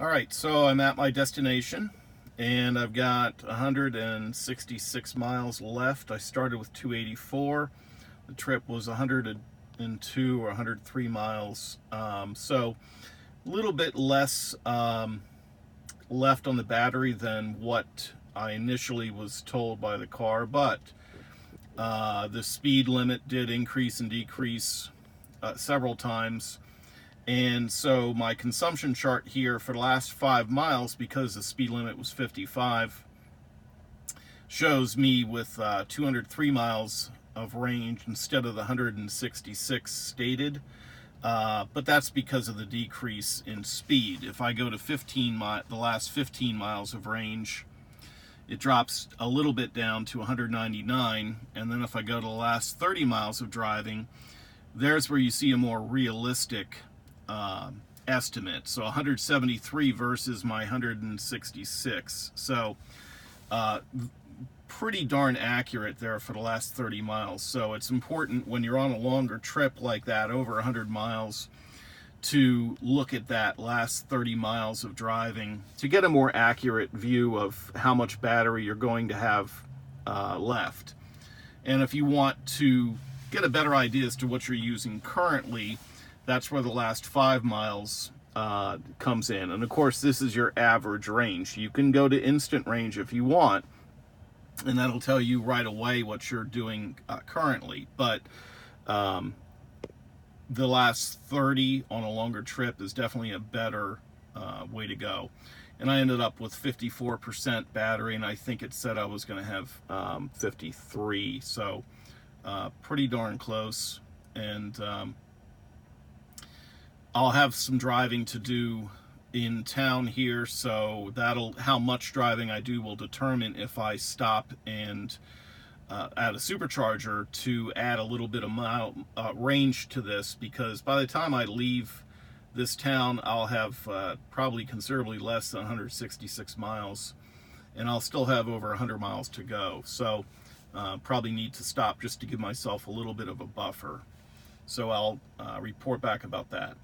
All right, so I'm at my destination and I've got 166 miles left. I started with 284. The trip was 102 or 103 miles. So a little bit less left on the battery than what I initially was told by the car, but the speed limit did increase and decrease several times. And so my consumption chart here for the last 5 miles, because the speed limit was 55, shows me with 203 miles of range instead of the 166 stated. But that's because of the decrease in speed. If I go to the last 15 miles of range, it drops a little bit down to 199. And then if I go to the last 30 miles of driving, there's where you see a more realistic estimate. So 173 versus my 166. So pretty darn accurate there for the last 30 miles. So it's important when you're on a longer trip like that, over 100 miles, to look at that last 30 miles of driving to get a more accurate view of how much battery you're going to have left. And if you want to get a better idea as to what you're using currently, that's where the last 5 miles comes in. And of course, this is your average range. You can go to instant range if you want, and that'll tell you right away what you're doing currently. But the last 30 on a longer trip is definitely a better way to go. And I ended up with 54% battery, and I think it said I was going to have 53. So pretty darn close. And I'll have some driving to do in town here, so how much driving I do will determine if I stop and add a supercharger to add a little bit of range to this, because by the time I leave this town, I'll have probably considerably less than 166 miles, and I'll still have over 100 miles to go. So probably need to stop just to give myself a little bit of a buffer. So I'll report back about that.